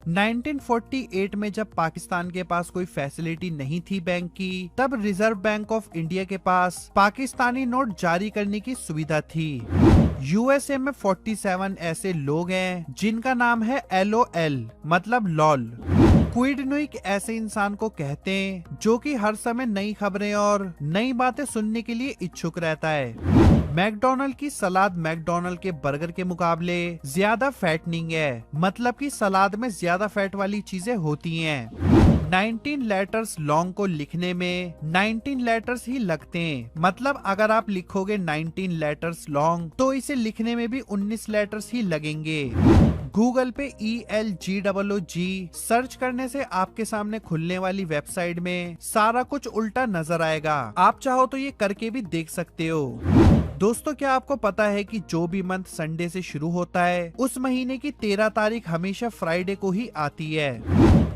1948 में जब पाकिस्तान के पास कोई फैसिलिटी नहीं थी बैंक की, तब रिजर्व बैंक ऑफ इंडिया के पास पाकिस्तानी नोट जारी करने की सुविधा थी। यूएसए में 47 ऐसे लोग हैं जिनका नाम है LOL मतलब लॉल। क्विड ऐसे इंसान को कहते हैं जो कि हर समय नई खबरें और नई बातें सुनने के लिए इच्छुक रहता है। मैकडोनल्ड की सलाद मैकडोनल्ड के बर्गर के मुकाबले ज्यादा फैटनिंग है, मतलब कि सलाद में ज्यादा फैट वाली चीजें होती हैं। 19 लेटर्स लॉन्ग को लिखने में 19 लेटर्स ही लगते हैं, मतलब अगर आप लिखोगे 19 लेटर्स लॉन्ग तो इसे लिखने में भी 19 लेटर्स ही लगेंगे। गूगल पे ELGOOG सर्च करने से आपके सामने खुलने वाली वेबसाइट में सारा कुछ उल्टा नजर आएगा। आप चाहो तो ये करके भी देख सकते हो। दोस्तों, क्या आपको पता है कि जो भी मंथ संडे से शुरू होता है उस महीने की 13 तारीख हमेशा फ्राइडे को ही आती है।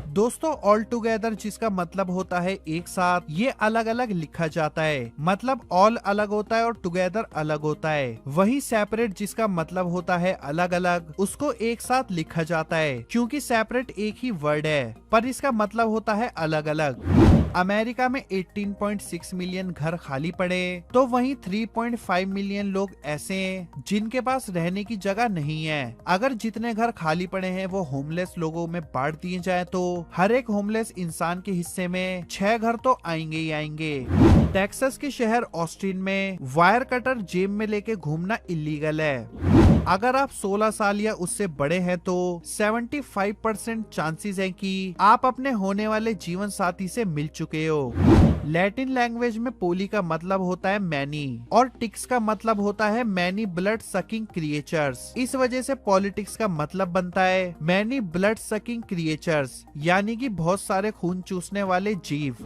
दोस्तों, ऑल टुगेदर जिसका मतलब होता है एक साथ, ये अलग अलग लिखा जाता है, मतलब ऑल अलग होता है और टुगेदर अलग होता है। वही सेपरेट जिसका मतलब होता है अलग अलग, उसको एक साथ लिखा जाता है क्योंकि सेपरेट एक ही वर्ड है पर इसका मतलब होता है अलग अलग। अमेरिका में 18.6 मिलियन घर खाली पड़े तो वहीं 3.5 मिलियन लोग ऐसे हैं जिनके पास रहने की जगह नहीं है। अगर जितने घर खाली पड़े हैं वो होमलेस लोगों में बांट दिए जाए तो हर एक होमलेस इंसान के हिस्से में 6 घर तो आएंगे ही आएंगे। टेक्सास के शहर ऑस्टिन में वायर कटर जेब में लेके घूमना इलीगल है। अगर आप 16 साल या उससे बड़े हैं तो 75% चांसेस है कि आप अपने होने वाले जीवन साथी से मिल चुके हो। लैटिन लैंग्वेज में पोली का मतलब होता है मैनी और टिक्स का मतलब होता है मैनी ब्लड सकिंग क्रिएचर्स। इस वजह से पॉलिटिक्स का मतलब बनता है मैनी ब्लड सकिंग क्रिएचर्स, यानी कि बहुत सारे खून चूसने वाले जीव।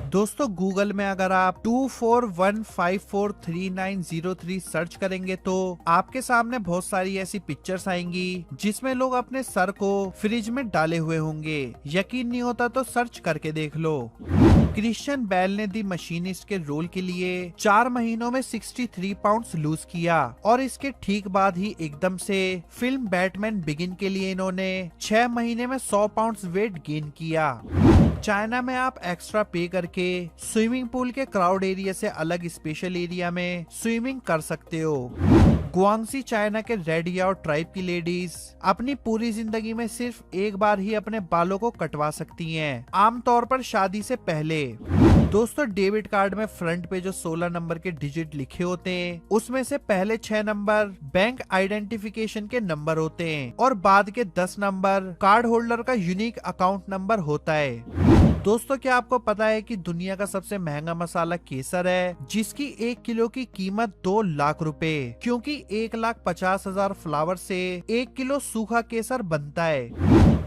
दोस्तों, गूगल में अगर आप 24154390 सर्च करेंगे तो आपके सामने बहुत सारी ऐसी पिक्चर्स आएंगी जिसमें लोग अपने सर को फ्रिज में डाले हुए होंगे। यकीन नहीं होता तो सर्च करके देख लो। क्रिश्चियन बेल ने दी मशीनिस्ट के रोल के लिए 4 महीनों में 63 पाउंड्स लूज किया और इसके ठीक बाद ही एकदम से फिल्म बैटमैन बिगिन के लिए इन्होंने 6 महीने में 100 पाउंड्स वेट गेन किया। चाइना में आप एक्स्ट्रा पे करके स्विमिंग पूल के क्राउड एरिया से अलग स्पेशल एरिया में स्विमिंग कर सकते हो। गुआंगसी चाइना के रेड याओ ट्राइब की लेडीज अपनी पूरी जिंदगी में सिर्फ एक बार ही अपने बालों को कटवा सकती हैं, आमतौर पर शादी से पहले। दोस्तों, डेबिट कार्ड में फ्रंट पे जो 16 नंबर के डिजिट लिखे होते हैं उसमें से पहले 6 नंबर बैंक आइडेंटिफिकेशन के नंबर होते हैं और बाद के 10 नंबर कार्ड होल्डर का यूनिक अकाउंट नंबर होता है। दोस्तों, क्या आपको पता है कि दुनिया का सबसे महंगा मसाला केसर है, जिसकी 1 किलो की कीमत 2 लाख रुपए, क्योंकि 1,50,000 फ्लावर से 1 किलो सूखा केसर बनता है।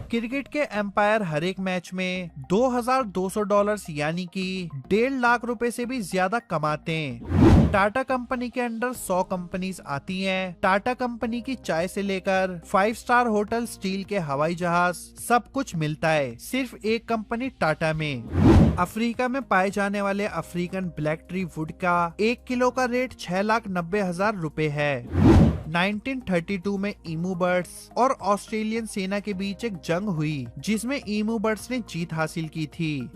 क्रिकेट के एम्पायर हर एक मैच में $2,200 यानी कि 1.5 लाख रुपए से भी ज्यादा कमाते हैं। टाटा कंपनी के अंडर 100 कंपनीज आती हैं। टाटा कंपनी की चाय से लेकर 5 स्टार होटल, स्टील के हवाई जहाज, सब कुछ मिलता है सिर्फ एक कंपनी टाटा में। अफ्रीका में पाए जाने वाले अफ्रीकन ब्लैक ट्री वुड का 1 किलो का रेट 6,90,000 रुपए है। 1932 में ईमू बर्ड्स और ऑस्ट्रेलियन सेना के बीच एक जंग हुई जिसमें ईमू बर्ड्स ने जीत हासिल की थी।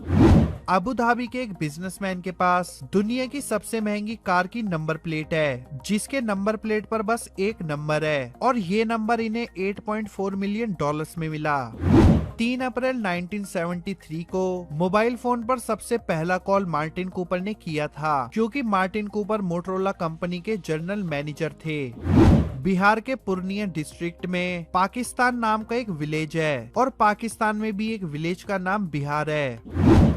अबू धाबी के एक बिजनेसमैन के पास दुनिया की सबसे महंगी कार की नंबर प्लेट है, जिसके नंबर प्लेट पर बस एक नंबर है और ये नंबर इन्हें $8.4 मिलियन में मिला। 3 अप्रैल 1973 को मोबाइल फोन पर सबसे पहला कॉल मार्टिन कूपर ने किया था, क्योंकि मार्टिन कूपर मोटरोला कंपनी के जनरल मैनेजर थे। बिहार के पूर्णिया डिस्ट्रिक्ट में पाकिस्तान नाम का एक विलेज है और पाकिस्तान में भी एक विलेज का नाम बिहार है।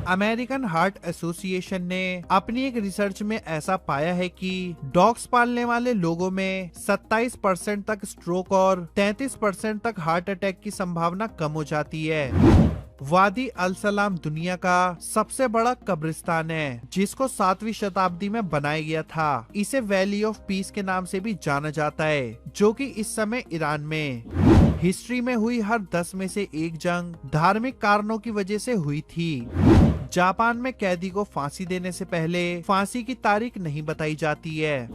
अमेरिकन हार्ट एसोसिएशन ने अपनी एक रिसर्च में ऐसा पाया है कि डॉग्स पालने वाले लोगों में 27% तक स्ट्रोक और 33% तक हार्ट अटैक की संभावना कम हो जाती है। वादी अल सलाम दुनिया का सबसे बड़ा कब्रिस्तान है, जिसको 7वीं शताब्दी में बनाया गया था। इसे वैली ऑफ पीस के नाम से भी जाना जाता है, जो कि इस समय ईरान में। हिस्ट्री में हुई हर 10 में से एक जंग धार्मिक कारणों की वजह से हुई थी। जापान में कैदी को फांसी देने से पहले फांसी की तारीख नहीं बताई जाती है।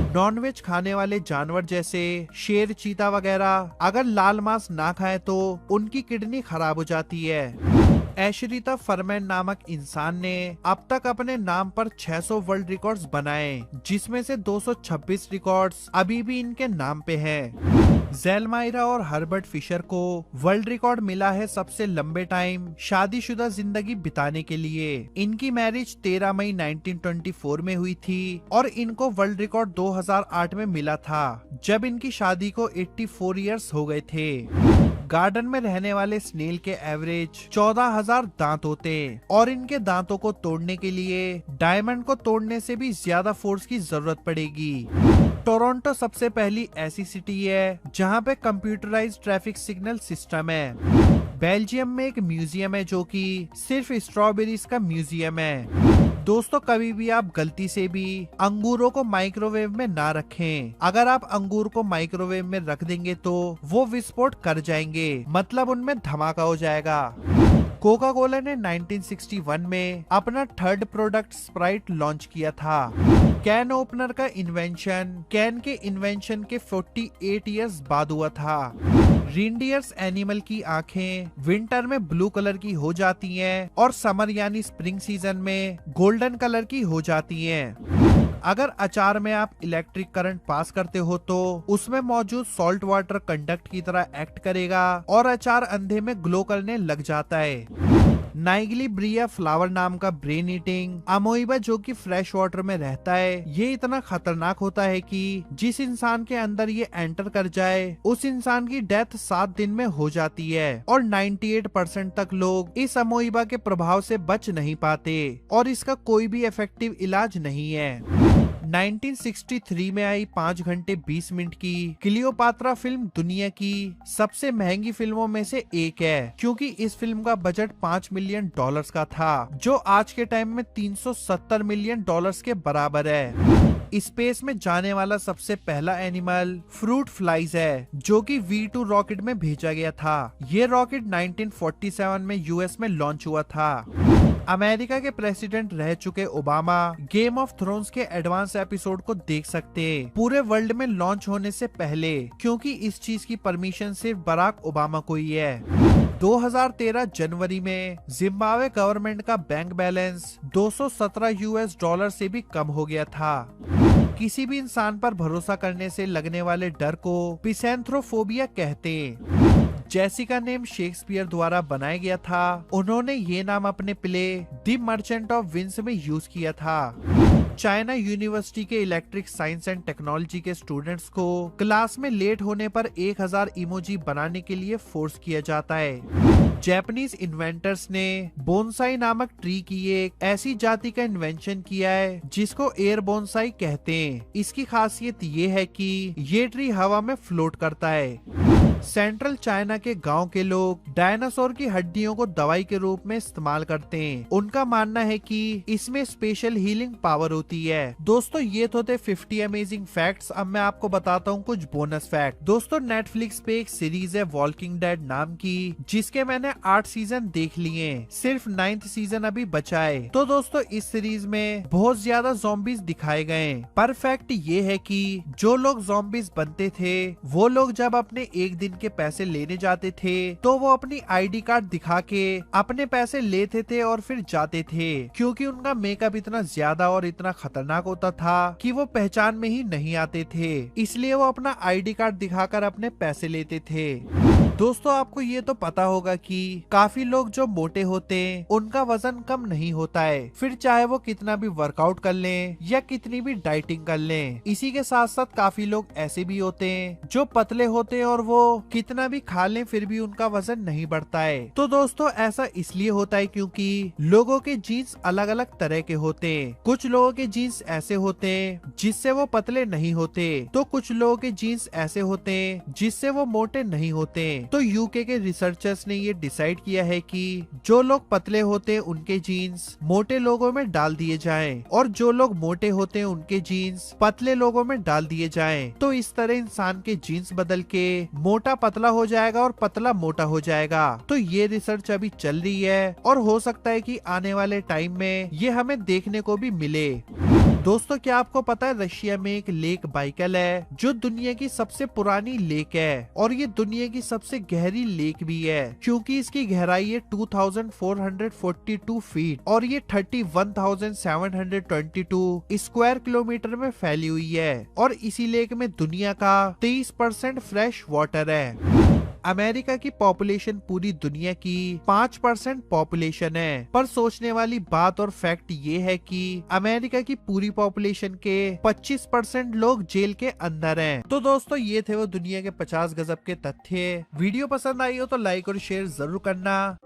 नॉनवेज खाने वाले जानवर जैसे शेर, चीता वगैरह अगर लाल मांस ना खाए तो उनकी किडनी खराब हो जाती है। एशरिता फरमैन नामक इंसान ने अब तक अपने नाम पर 600 वर्ल्ड रिकॉर्ड्स बनाए, जिसमें से 226 रिकॉर्ड्स अभी भी इनके नाम पे हैं। ज़ेलमायरा और हर्बर्ट फिशर को वर्ल्ड रिकॉर्ड मिला है सबसे लंबे टाइम शादीशुदा जिंदगी बिताने के लिए। इनकी मैरिज 13 मई 1924 में हुई थी और इनको वर्ल्ड रिकॉर्ड 2008 में मिला था, जब इनकी शादी को 84 इयर्स हो गए थे। गार्डन में रहने वाले स्नेल के एवरेज 14,000 दांत होते और इनके दांतों को तोड़ने के लिए डायमंड को तोड़ने से भी ज्यादा फोर्स की जरूरत पड़ेगी। टोरंटो सबसे पहली ऐसी सिटी है जहां पे कंप्यूटराइज्ड ट्रैफिक सिग्नल सिस्टम है। बेल्जियम में एक म्यूजियम है जो कि सिर्फ स्ट्रॉबेरीज का म्यूजियम है। दोस्तों, कभी भी आप गलती से भी अंगूरों को माइक्रोवेव में ना रखें। अगर आप अंगूर को माइक्रोवेव में रख देंगे तो वो विस्फोट कर जाएंगे, मतलब उनमें धमाका हो जाएगा। कोका कोला ने 1961 में अपना थर्ड प्रोडक्ट स्प्राइट लॉन्च किया था। कैन ओपनर का इन्वेंशन कैन के इन्वेंशन के 48 इयर्स बाद हुआ था। रिंडियर्स एनिमल की आंखें विंटर में ब्लू कलर की हो जाती हैं और समर यानी स्प्रिंग सीजन में गोल्डन कलर की हो जाती हैं। अगर अचार में आप इलेक्ट्रिक करंट पास करते हो तो उसमें मौजूद सॉल्ट वाटर कंडक्ट की तरह एक्ट करेगा और अचार अंधे में ग्लो करने लग जाता है। नाइगली ब्रिया फ्लावर नाम का ब्रेन ईटिंग अमोइबा जो कि फ्रेश वाटर में रहता है, ये इतना खतरनाक होता है कि जिस इंसान के अंदर ये एंटर कर जाए उस इंसान की डेथ 7 दिन में हो जाती है और 98% तक लोग इस अमोइबा के प्रभाव से बच नहीं पाते और इसका कोई भी इफेक्टिव इलाज नहीं है। 1963 में आई 5 घंटे 20 मिनट की क्लियोपात्रा फिल्म दुनिया की सबसे महंगी फिल्मों में से एक है, क्योंकि इस फिल्म का बजट $5 मिलियन का था, जो आज के टाइम में $370 मिलियन के बराबर है। स्पेस में जाने वाला सबसे पहला एनिमल फ्रूट फ्लाइज है, जो कि V2 रॉकेट में भेजा गया था। ये रॉकेट 1947 में यूएस में लॉन्च हुआ था। अमेरिका के प्रेसिडेंट रह चुके ओबामा गेम ऑफ थ्रोन्स के एडवांस एपिसोड को देख सकते पूरे वर्ल्ड में लॉन्च होने से पहले, क्योंकि इस चीज की परमिशन सिर्फ बराक ओबामा को ही है। 2013 जनवरी में जिम्बाब्वे गवर्नमेंट का बैंक बैलेंस $217 से भी कम हो गया था। किसी भी इंसान पर भरोसा करने से लगने वाले डर को पिसेंथ्रोफोबिया कहते हैं। जेसिका नेम शेक्सपियर द्वारा बनाया गया था। उन्होंने ये नाम अपने play the merchant of Venice में यूज किया था। चाइना यूनिवर्सिटी के इलेक्ट्रिक साइंस एंड टेक्नोलॉजी के स्टूडेंट्स को क्लास में लेट होने पर 1000 इमोजी बनाने के लिए फोर्स किया जाता है। जापानीज इन्वेंटर्स ने बोनसाई नामक ट्री की एक ऐसी जाति का इन्वेंशन किया है जिसको एयर बोनसाई कहते हैं। इसकी खासियत ये है कि ये ट्री हवा में फ्लोट करता है। सेंट्रल चाइना के गांव के लोग डायनासोर की हड्डियों को दवाई के रूप में इस्तेमाल करते हैं। उनका मानना है कि इसमें स्पेशल हीलिंग पावर होती है। दोस्तों, ये तो थे 50 अमेजिंग फैक्ट्स। अब मैं आपको बताता हूँ कुछ बोनस फैक्ट। दोस्तों, नेटफ्लिक्स पे एक सीरीज है वॉकिंग डेड नाम की, जिसके मैंने 8 सीजन देख लिए, सिर्फ 9th सीजन अभी बचा है। तो दोस्तों, इस सीरीज में बहुत ज्यादा ज़ॉम्बीज दिखाए गए। पर फैक्ट ये है कि जो लोग ज़ॉम्बीज बनते थे वो लोग जब अपने एक दिन के पैसे लेने जाते थे तो वो अपनी आईडी कार्ड दिखा के अपने पैसे लेते थे और फिर जाते थे, क्योंकि उनका मेकअप इतना ज्यादा और इतना खतरनाक होता था कि वो पहचान में ही नहीं आते थे। इसलिए वो अपना आईडी कार्ड दिखाकर अपने पैसे लेते थे। दोस्तों, आपको ये तो पता होगा कि काफी लोग जो मोटे होते हैं उनका वजन कम नहीं होता है, फिर चाहे वो कितना भी वर्कआउट कर लें या कितनी भी डाइटिंग कर लें। इसी के साथ साथ काफी लोग ऐसे भी होते हैं जो पतले होते हैं और वो कितना भी खा लें फिर भी उनका वजन नहीं बढ़ता है। तो दोस्तों, ऐसा इसलिए होता है क्योंकि लोगों के जीन्स अलग अलग तरह के होते हैं। कुछ लोगों के जीन्स ऐसे होते हैं जिससे वो पतले नहीं होते, तो कुछ लोगों के जीन्स ऐसे होते हैं जिससे वो मोटे नहीं होते। तो यूके के रिसर्चर्स ने ये डिसाइड किया है कि जो लोग पतले होते हैं उनके जीन्स मोटे लोगों में डाल दिए जाएं और जो लोग मोटे होते हैं उनके जीन्स पतले लोगों में डाल दिए जाएं। तो इस तरह इंसान के जीन्स बदल के मोटा पतला हो जाएगा और पतला मोटा हो जाएगा। तो ये रिसर्च अभी चल रही है और हो सकता है कि आने वाले टाइम में ये हमें देखने को भी मिले। दोस्तों क्या आपको पता है रशिया में एक लेक बाइकल है जो दुनिया की सबसे पुरानी लेक है और ये दुनिया की सबसे गहरी लेक भी है क्योंकि इसकी गहराई है 2442 फीट और ये 31,722 स्क्वायर किलोमीटर में फैली हुई है और इसी लेक में दुनिया का 23% फ्रेश वाटर है। अमेरिका की पॉपुलेशन पूरी दुनिया की 5% पॉपुलेशन है, पर सोचने वाली बात और फैक्ट ये है कि अमेरिका की पूरी पॉपुलेशन के 25% लोग जेल के अंदर हैं। तो दोस्तों ये थे वो दुनिया के 50 गजब के तथ्य। वीडियो पसंद आई हो तो लाइक और शेयर जरूर करना।